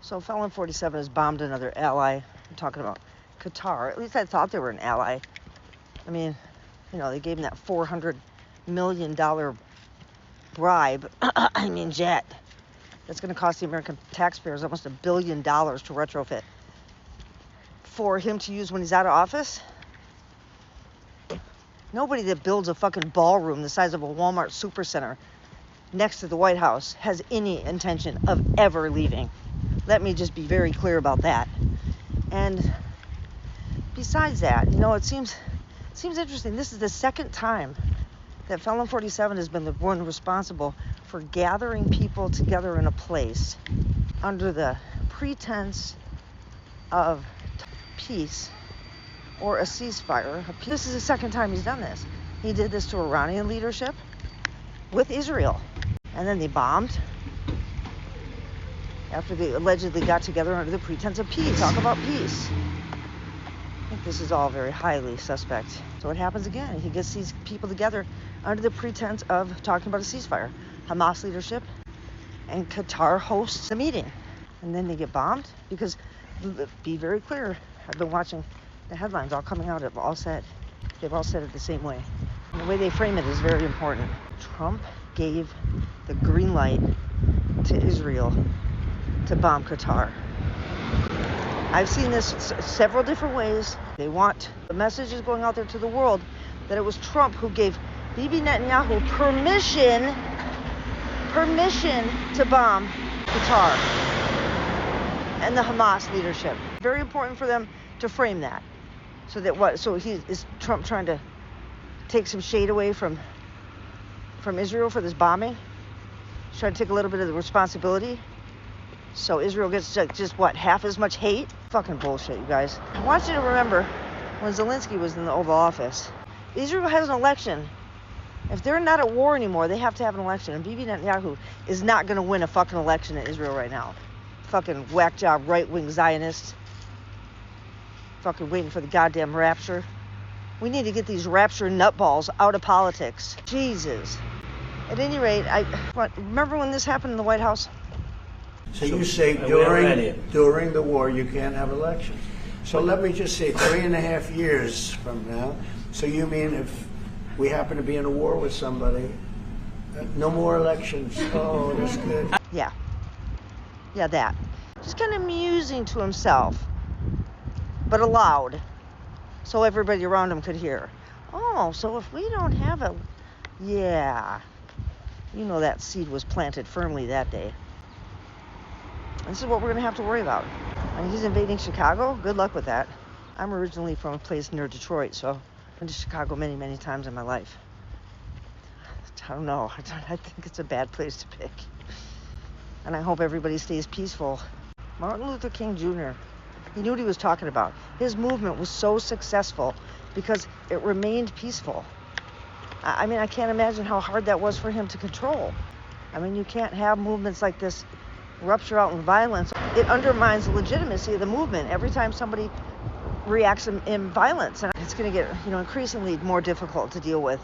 So Felon 47 has bombed another ally. I'm talking about Qatar. At least I thought they were an ally. I mean, you know, they gave him that $400 million bribe. I mean, jet. That's going to cost the American taxpayers almost $1 billion to retrofit. For him to use when he's out of office? Nobody that builds a fucking ballroom the size of a Walmart supercenter next to the White House has any intention of ever leaving. Let me just be very clear about that. And besides that, you know, it seems interesting. This is the second time that Felon 47 has been the one responsible for gathering people together in a place under the pretense of peace or a ceasefire. This is the second time he's done this. He did this to Iranian leadership with Israel. And then they bombed after they allegedly got together under the pretense of peace. Talk about peace. I think this is all very highly suspect. So it happens again. He gets these people together under the pretense of talking about a ceasefire. Hamas leadership and Qatar hosts the meeting. And then they get bombed because, be very clear, I've been watching the headlines all coming out. They've all said it the same way. And the way they frame it is very important. Trump gave the green light to Israel to bomb Qatar. I've seen this several different ways. They want the messages going out there to the world that it was Trump who gave Bibi Netanyahu permission to bomb Qatar and the Hamas leadership. Very important for them to frame that. So is Trump trying to take some shade away from Israel for this bombing? He's trying to take a little bit of the responsibility. So Israel gets just what, half as much hate? Fucking bullshit, you guys. I want you to remember when Zelensky was in the Oval Office, Israel has an election. If they're not at war anymore, they have to have an election. And Bibi Netanyahu is not going to win a fucking election in Israel right now. Fucking whack job right-wing Zionists. Fucking waiting for the goddamn rapture. We need to get these rapture nutballs out of politics. Jesus. At any rate, remember when this happened in the White House? So you say during the war you can't have elections. So let me just say 3.5 years from now. So you mean if we happen to be in a war with somebody, no more elections? Oh, that's good. Yeah, that. Just kind of musing to himself, but aloud, so everybody around him could hear. Oh, so if we don't have yeah, you know that seed was planted firmly that day. This is what we're going to have to worry about. And he's invading Chicago. Good luck with that. I'm originally from a place near Detroit, so I've been to Chicago many, many times in my life. I don't know. I think it's a bad place to pick. And I hope everybody stays peaceful. Martin Luther King Jr., he knew what he was talking about. His movement was so successful because it remained peaceful. I mean, I can't imagine how hard that was for him to control. I mean, you can't have movements like this rupture out in violence. It undermines the legitimacy of the movement every time somebody reacts in violence. And it's going to get, increasingly more difficult to deal with.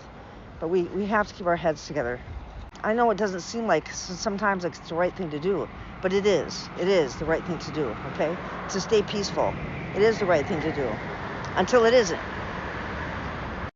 But we have to keep our heads together. I know it doesn't seem like sometimes it's the right thing to do, but it is. It is the right thing to do, okay? To stay peaceful. It is the right thing to do. Until it isn't.